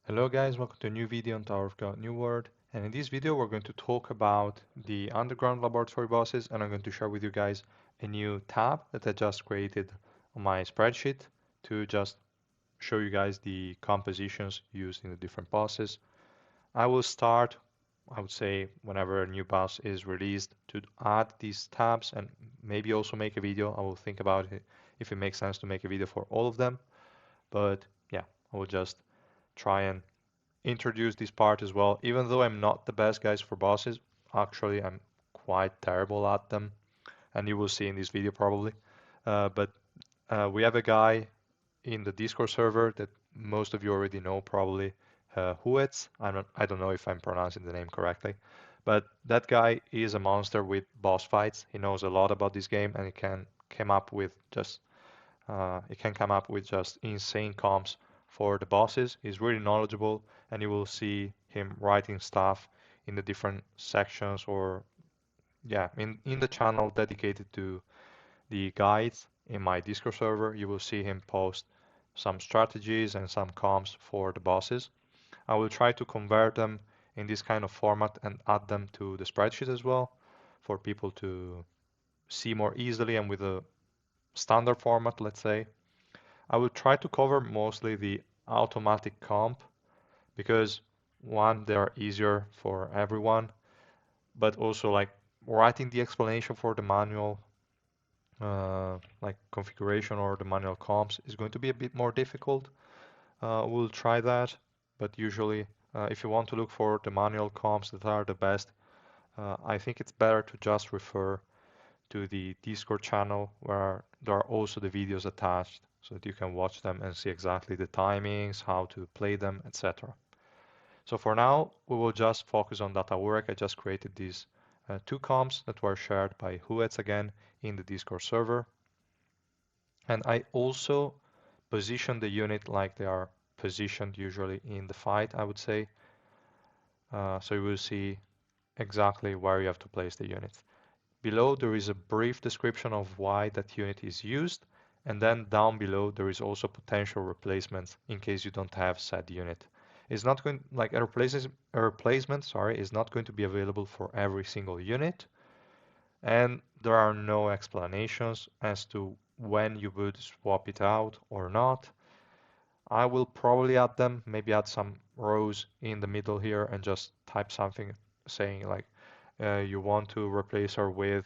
Hello guys, welcome to a new video on Tower of God New World. And in this video we're going to talk about the underground laboratory bosses, and I'm going to share with you guys a new tab that I just created on my spreadsheet to just show you guys the compositions used in the different bosses. I will start, I would say, whenever a new boss is released to add these tabs and maybe also make a video. I will think about it if it makes sense to make a video for all of them. But yeah, I will just try and introduce this part as well. Even though I'm not the best guys for bosses, actually I'm quite terrible at them, and you will see in this video probably. But we have a guy in the Discord server that most of you already know probably, Huez. I don't know if I'm pronouncing the name correctly, but that guy is a monster with boss fights. He knows a lot about this game, and he can come up with just insane comps for the bosses. He's really knowledgeable, and you will see him writing stuff in the different sections or yeah, in the channel dedicated to the guides in my Discord server. You will see him post some strategies and some comps for the bosses. I will try to convert them in this kind of format and add them to the spreadsheet as well for people to see more easily and with a standard format, let's say. I will try to cover mostly the automatic comp because one, they are easier for everyone, but also like writing the explanation for the manual like configuration or the manual comps is going to be a bit more difficult. We'll try that, but usually if you want to look for the manual comps that are the best, I think it's better to just refer to the Discord channel where there are also the videos attached so that you can watch them and see exactly the timings, how to play them, etc. So for now, we will just focus on data Urek. I just created these two comps that were shared by Huez again in the Discord server. And I also position the unit like they are positioned usually in the fight, I would say. So you will see exactly where you have to place the units. Below there is a brief description of why that unit is used, and then down below there is also potential replacements in case you don't have said unit. It's not going like a replacement, sorry, is not going to be available for every single unit, and there are no explanations as to when you would swap it out or not. I will probably add them, maybe add some rows in the middle here and just type something saying like you want to replace her with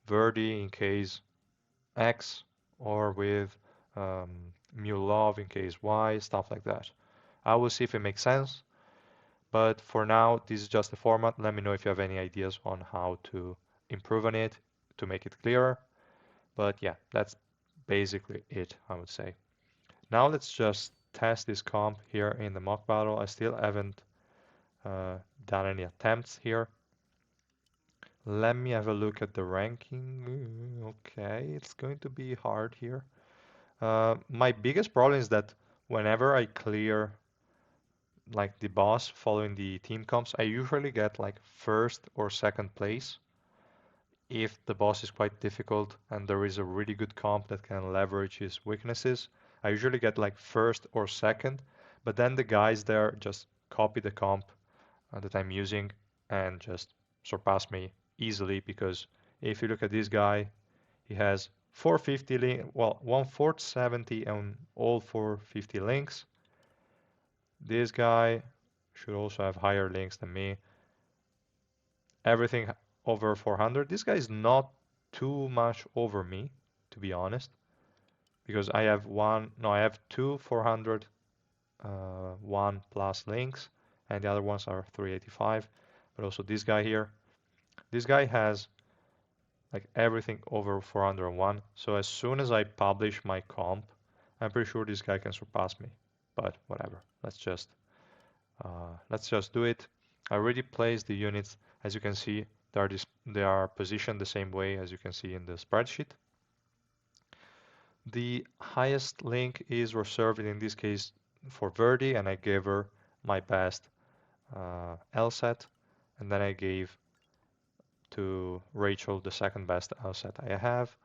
Verdi in case X, or with mu love in case Y, stuff like that. I will see if it makes sense, but for now, this is just the format. Let me know if you have any ideas on how to improve on it to make it clearer. But yeah, that's basically it, I would say. Now let's just test this comp here in the mock battle. I still haven't done any attempts here. Let me have a look at the ranking. Okay, it's going to be hard here. My biggest problem is that whenever I clear like the boss following the team comps, I usually get like first or second place if the boss is quite difficult and there is a really good comp that can leverage his weaknesses. I usually get like first or second, but then the guys there just copy the comp that I'm using and just surpass me easily because if you look at this guy, he has 450 well, 1470 and all 450 links. This guy should also have higher links than me. Everything over 400. This guy is not too much over me, to be honest, because I have I have two 400 one plus links, and the other ones are 385. But also this guy here, this guy has like everything over 401. So as soon as I publish my comp, I'm pretty sure this guy can surpass me. But whatever, let's just do it. I already placed the units. As you can see, they are positioned the same way as you can see in the spreadsheet. The highest link is reserved in this case for Verdi, and I gave her my best LSAT, and then I gave to Rachel the second best LSAT I have.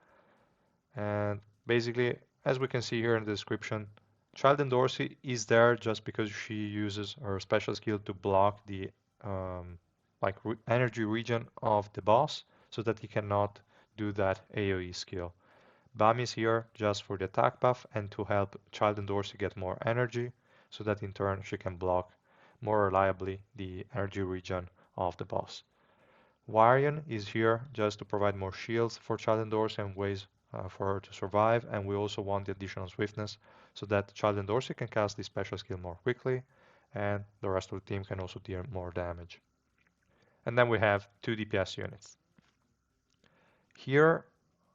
And basically, as we can see here in the description, Child Dorsey is there just because she uses her special skill to block the um, like re energy region of the boss so that he cannot do that AoE skill. Bam is here just for the attack buff and to help Child Dorsey get more energy so that in turn she can block more reliably the energy region of the boss. Varian is here just to provide more shields for Child Dorsey and ways for her to survive, and we also want the additional swiftness so that Child Dorsey can cast the special skill more quickly, and the rest of the team can also deal more damage. And then we have two DPS units. Here,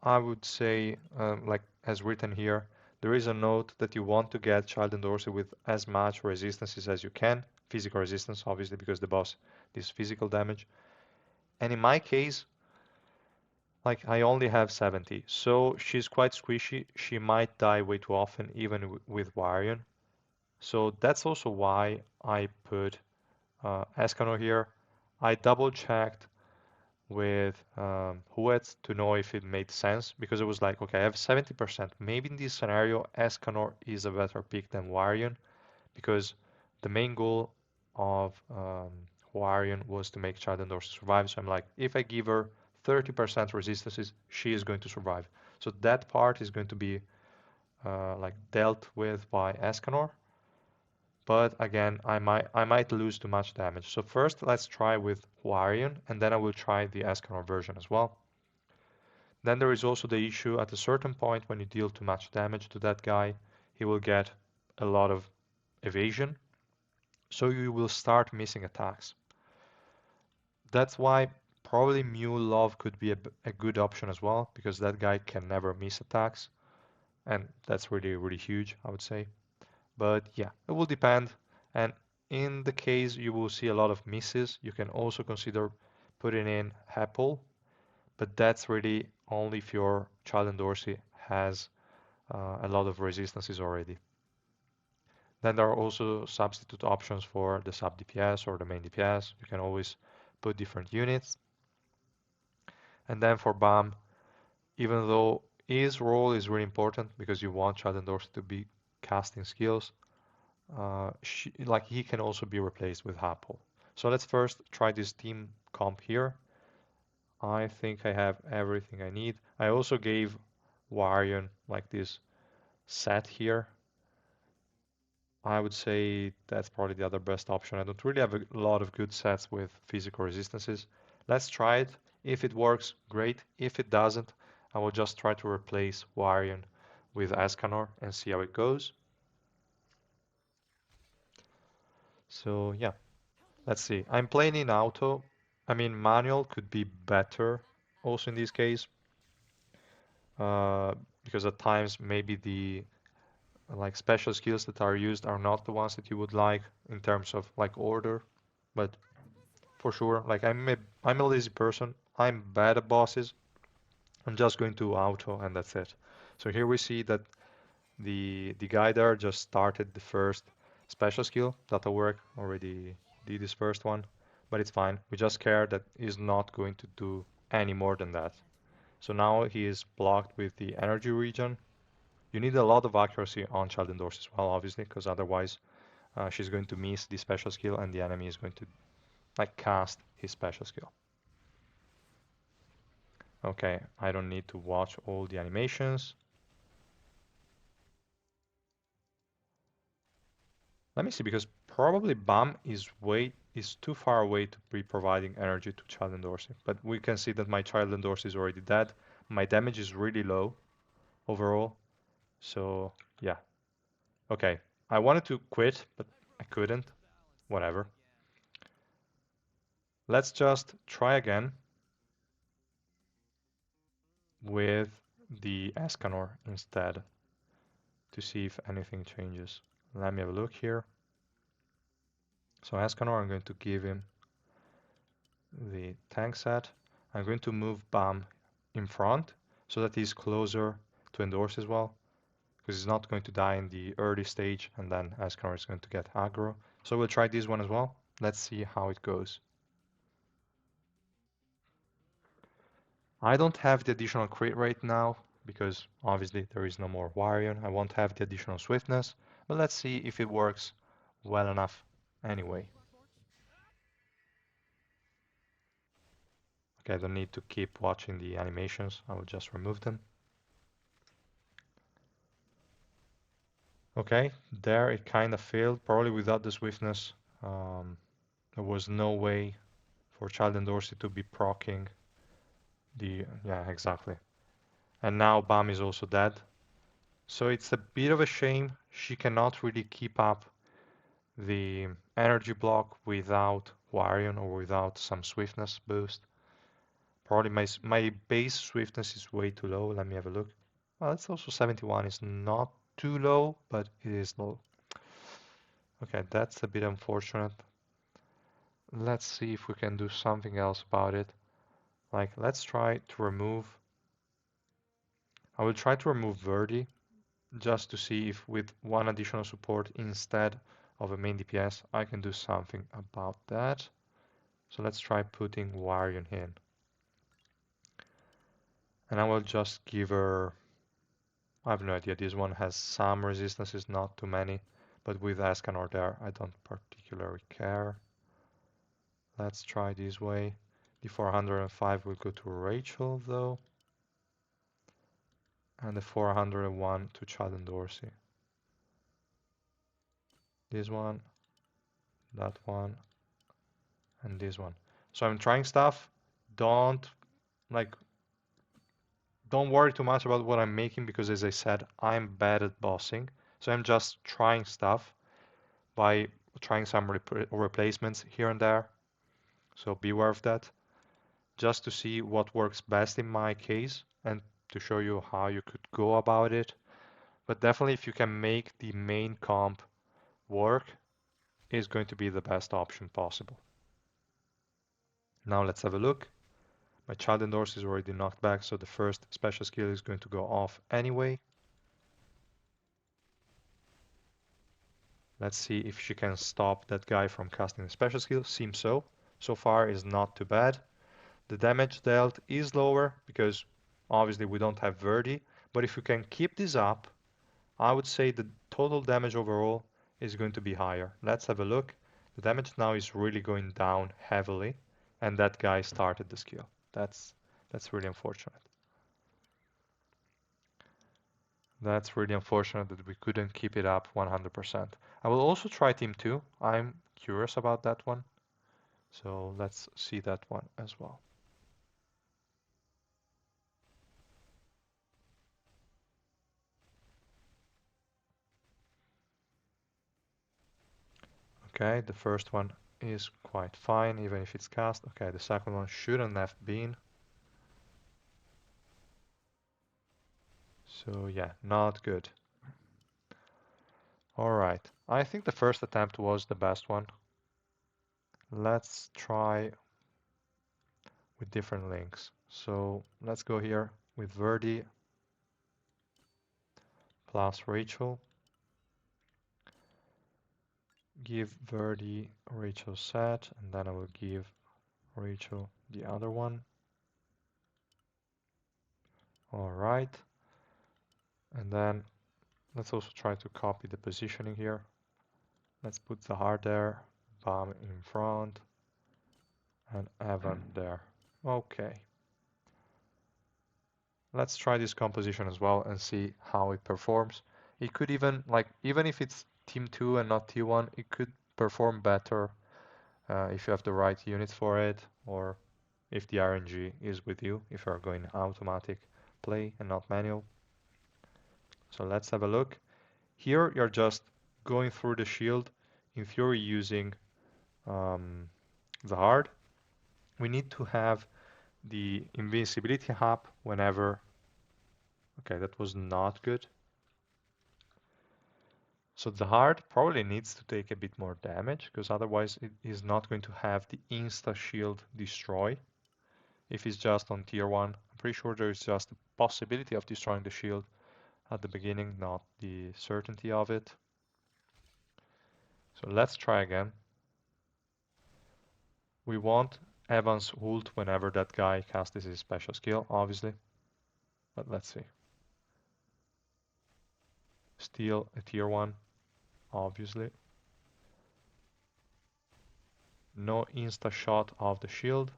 I would say, like as written here, there is a note that you want to get Child Dorsey with as much resistances as you can, physical resistance, obviously, because the boss does physical damage. And in my case, like I only have 70, so she's quite squishy. She might die way too often, even with Varian. So that's also why I put Escanor here. I double checked with Huez to know if it made sense because it was like, okay, I have 70%. Maybe in this scenario, Escanor is a better pick than Varian because the main goal of Huarian was to make Chadendor survive. So I'm like, if I give her 30% resistances, she is going to survive. So that part is going to be like dealt with by Escanor. But again, I might lose too much damage. So first, let's try with Huarian, and then I will try the Escanor version as well. Then there is also the issue at a certain point when you deal too much damage to that guy, he will get a lot of evasion, so you will start missing attacks. That's why probably Mew Love could be a good option as well, because that guy can never miss attacks, and that's really, really huge, I would say. But yeah, it will depend. And in the case you will see a lot of misses, you can also consider putting in Apple, but that's really only if your Child Dorsey has a lot of resistances already. Then there are also substitute options for the sub DPS or the main DPS. You can always put different units. And then for BAM, even though his role is really important because you want Child Dorsey to be casting skills, like he can also be replaced with Hapol. So let's first try this team comp here. I think I have everything I need. I also gave Warion like this set here. I would say that's probably the other best option. I don't really have a lot of good sets with physical resistances. Let's try it. If it works, great. If it doesn't, I will just try to replace Warion with Escanor and see how it goes. So yeah, let's see. I'm playing in auto. I mean, manual could be better also in this case, uh, because at times maybe the like special skills that are used are not the ones that you would like in terms of like order. But for sure, like I'm a lazy person. I'm bad at bosses. I'm just going to auto and that's it. So here we see that the guy there just started the first special skill. Data work already did his first one, but it's fine. We just care that he's not going to do any more than that. So now he is blocked with the energy region. You need a lot of accuracy on Child Endorse as well, obviously, because otherwise she's going to miss the special skill and the enemy is going to like cast his special skill. Okay, I don't need to watch all the animations. Let me see, because probably BAM is too far away to be providing energy to Child Endorsing. But we can see that my Child Endorse is already dead. My damage is really low overall. So yeah. Okay. I wanted to quit, but I couldn't. Whatever. Let's just try again with the Escanor instead to see if anything changes. Let me have a look here. So Escanor, I'm going to give him the tank set. I'm going to move Bam in front so that he's closer to endorse as well, because he's not going to die in the early stage and then Escanor is going to get aggro. So we'll try this one as well. Let's see how it goes. I don't have the additional crit rate now because obviously there is no more Varian. I won't have the additional swiftness, But let's see if it works well enough anyway. Okay, I don't need to keep watching the animations. I will just remove them. Okay, there it kind of failed. Probably without the swiftness, um, there was no way for Child and Dorsey to be proccing the... Yeah, exactly. And now Bam is also dead. So it's a bit of a shame she cannot really keep up the energy block without Warion or without some swiftness boost. Probably my base swiftness is way too low. Let me have a look. Well, it's also 71. It's not too low, but it is low. Okay, that's a bit unfortunate. Let's see if we can do something else about it. Like, let's try to remove... I will try to remove Verdi just to see if with one additional support instead of a main DPS, I can do something about that. So let's try putting Warion in. And I will just give her... I have no idea. This one has some resistances, not too many. But with Escanor there, I don't particularly care. Let's try this way. The 405 will go to Rachel, though. And the 401 to Chad and Dorsey. This one, that one, and this one. So I'm trying stuff. Don't like don't worry too much about what I'm making because as I said, I'm bad at bossing. So I'm just trying stuff by trying some replacements here and there. So beware of that. Just to see what works best in my case and to show you how you could go about it. But definitely if you can make the main comp work, is going to be the best option possible. Now let's have a look. My child endorse is already knocked back, so the first special skill is going to go off anyway. Let's see if she can stop that guy from casting a special skill. Seems so. So far is not too bad. The damage dealt is lower because obviously we don't have Verdi, but if you can keep this up, I would say the total damage overall is going to be higher. Let's have a look. The damage now is really going down heavily, and that guy started the skill. That's really unfortunate. That's really unfortunate that we couldn't keep it up 100%. I will also try Team 2. I'm curious about that one. So let's see that one as well. Okay, the first one is quite fine, even if it's cast. Okay, the second one shouldn't have been. So yeah, not good. Alright, I think the first attempt was the best one. Let's try with different links. So let's go here with Verdi plus Rachel. Give Verdi Rachel's set, and then I will give Rachel the other one. Alright. And then let's also try to copy the positioning here. Let's put Zahar there, Bam in front, and Evan there. Okay. Let's try this composition as well and see how it performs. It could even, like, even if it's Team 2 and not T1, it could perform better if you have the right units for it, or if the RNG is with you, if you're going automatic play and not manual. So let's have a look. Here you're just going through the shield, in theory using the hard. We need to have the invincibility hub whenever... Okay, that was not good. So the hard probably needs to take a bit more damage, because otherwise it is not going to have the insta shield destroy. If it's just on tier 1, I'm pretty sure there is just a possibility of destroying the shield at the beginning, not the certainty of it. So let's try again. We want Evan's ult whenever that guy casts his special skill, obviously. But let's see. Still a tier 1. obviously. No insta shot of the shield,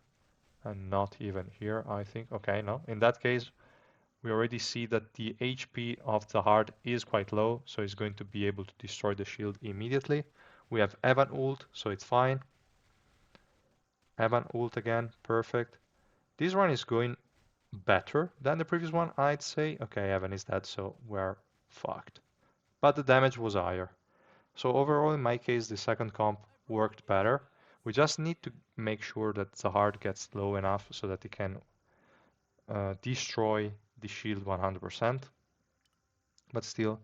and not even here, I think. Okay, no. In that case, we already see that the HP of the heart is quite low, so he's going to be able to destroy the shield immediately. We have Evan ult, so it's fine. Evan ult again, perfect. This run is going better than the previous one, I'd say. Okay, Evan is dead, so we're fucked. But the damage was higher. So overall, in my case, the second comp worked better. We just need to make sure that the heart gets low enough so that it can destroy the shield 100%. But still,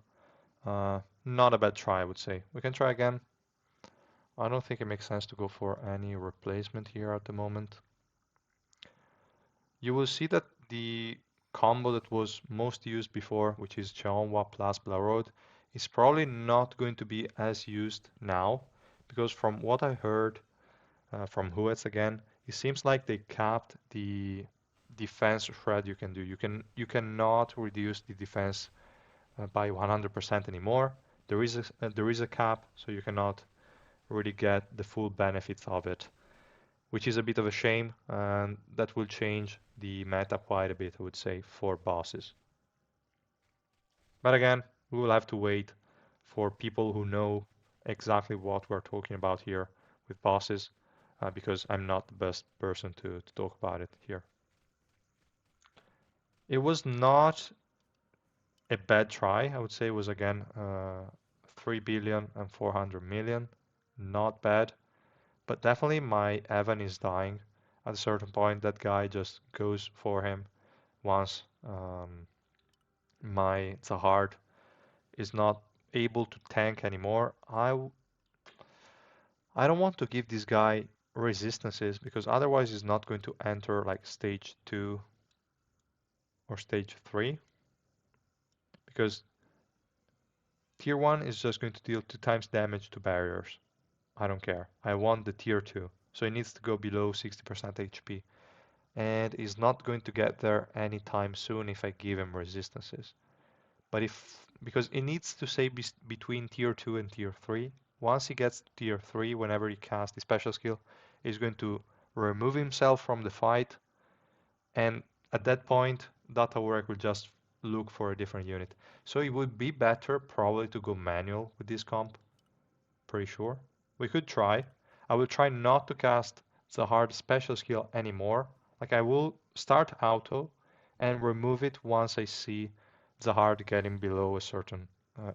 not a bad try, I would say. We can try again. I don't think it makes sense to go for any replacement here at the moment. You will see that the combo that was most used before, which is Cheonwa plus Blarod, is probably not going to be as used now, because from what I heard from Huez again, it seems like they capped the defense thread you can do. You cannot reduce the defense by 100% anymore. There is a cap, so you cannot really get the full benefits of it, which is a bit of a shame, and that will change the meta quite a bit, I would say, for bosses. But again, we will have to wait for people who know exactly what we're talking about here with bosses, because I'm not the best person to talk about it here. It was not a bad try. I would say it was again 3 billion and 400 million. Not bad. But definitely my Evan is dying. At a certain point, that guy just goes for him once my Zahard is not able to tank anymore. I don't want to give this guy resistances because otherwise he's not going to enter like stage 2 or stage 3 because tier 1 is just going to deal 2 times damage to barriers. I don't care. I want the tier 2. So he needs to go below 60% HP. And he's not going to get there anytime soon if I give him resistances. But because it needs to stay between tier 2 and tier 3. Once he gets to tier 3, whenever he casts the special skill, he's going to remove himself from the fight. And at that point, Data Urek will just look for a different unit. So it would be better probably to go manual with this comp. Pretty sure. We could try. I will try not to cast the hard special skill anymore. Like I will start auto and remove it once I see the hard getting below a certain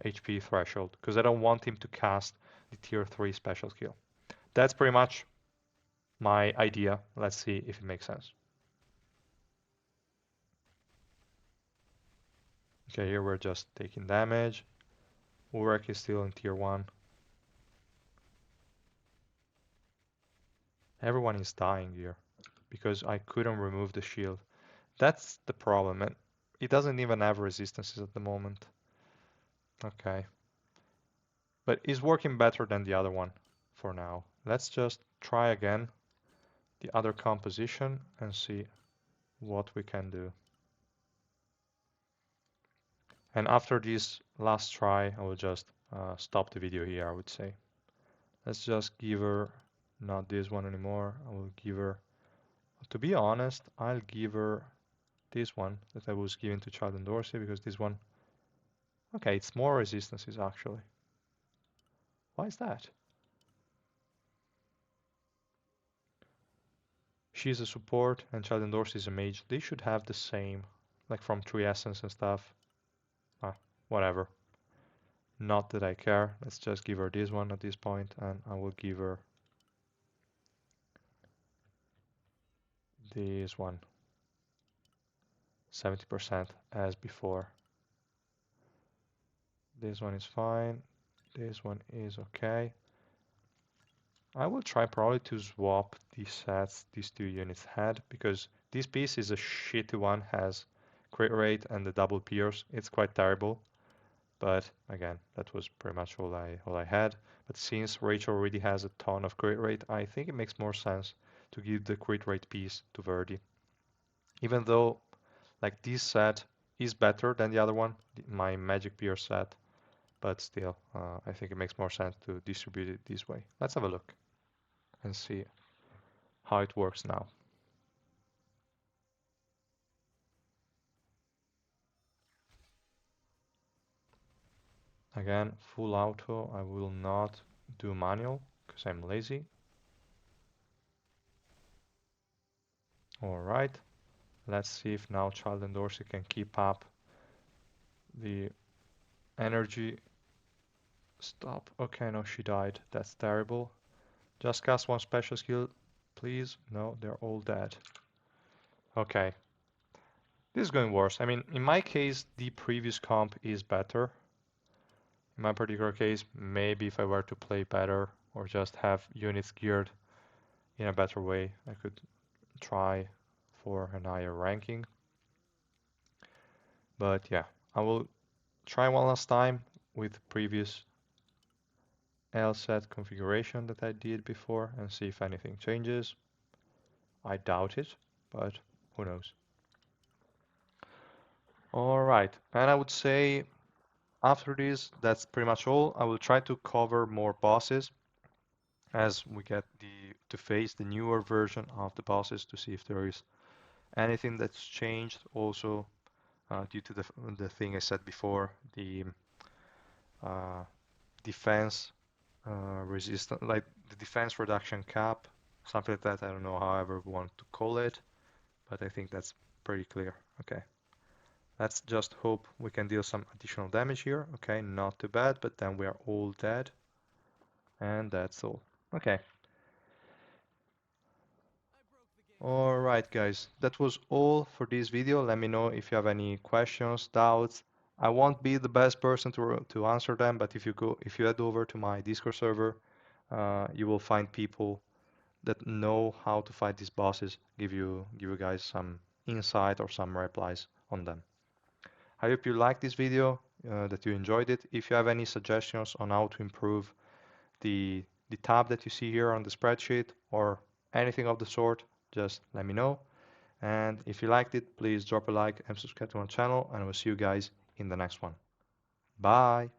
HP threshold, because I don't want him to cast the tier 3 special skill. That's pretty much my idea. Let's see if it makes sense. Okay, here we're just taking damage. Urek is still in tier 1. Everyone is dying here because I couldn't remove the shield. That's the problem, and it doesn't even have resistances at the moment. Okay. But it's working better than the other one for now. Let's just try again the other composition and see what we can do. And after this last try, I will just stop the video here, I would say. Let's just give her, not this one anymore, I will give her, to be honest, I'll give her this one that I was giving to Child and Dorsey because this one, okay, it's more resistances actually. Why is that? She's a support and Child and Dorsey is a mage. They should have the same, like from Tree Essence and stuff. Ah, whatever. Not that I care. Let's just give her this one at this point, and I will give her this one. 70% as before. This one is fine. This one is okay. I will try probably to swap the sets these two units had because this piece is a shitty one, has crit rate and the double pierce. It's quite terrible. But again, that was pretty much all I had. But since Rachel already has a ton of crit rate, I think it makes more sense to give the crit rate piece to Verdi. Even though like this set is better than the other one, my Magic Pierce set, but still, I think it makes more sense to distribute it this way. Let's have a look and see how it works now. Again, full auto, I will not do manual because I'm lazy. All right, let's see if now Child and Dorsey can keep up the energy. Stop. Okay, no, she died. That's terrible. Just cast one special skill, please. No, they're all dead. Okay, this is going worse. I mean, in my case, the previous comp is better. In my particular case, maybe if I were to play better or just have units geared in a better way, I could try for an higher ranking. But yeah, I will try one last time with previous LSET configuration that I did before and see if anything changes. I doubt it, but who knows. All right, and I would say after this, that's pretty much all. I will try to cover more bosses as we get to face the newer version of the bosses to see if there is anything that's changed. Also, due to the thing I said before, the uh, defense resistance, like the defense reduction cap, something like that. I don't know however we want to call it, but I think that's pretty clear. Okay. Let's just hope we can deal some additional damage here. Okay, not too bad, but then we are all dead. And that's all. Okay. Alright guys, that was all for this video. Let me know if you have any questions, doubts. I won't be the best person to answer them, but if you head over to my Discord server, you will find people that know how to fight these bosses, give you guys some insight or some replies on them. I hope you liked this video, that you enjoyed it. If you have any suggestions on how to improve the tab that you see here on the spreadsheet or anything of the sort, just let me know. And if you liked it, please drop a like and subscribe to my channel, and I will see you guys in the next one. Bye!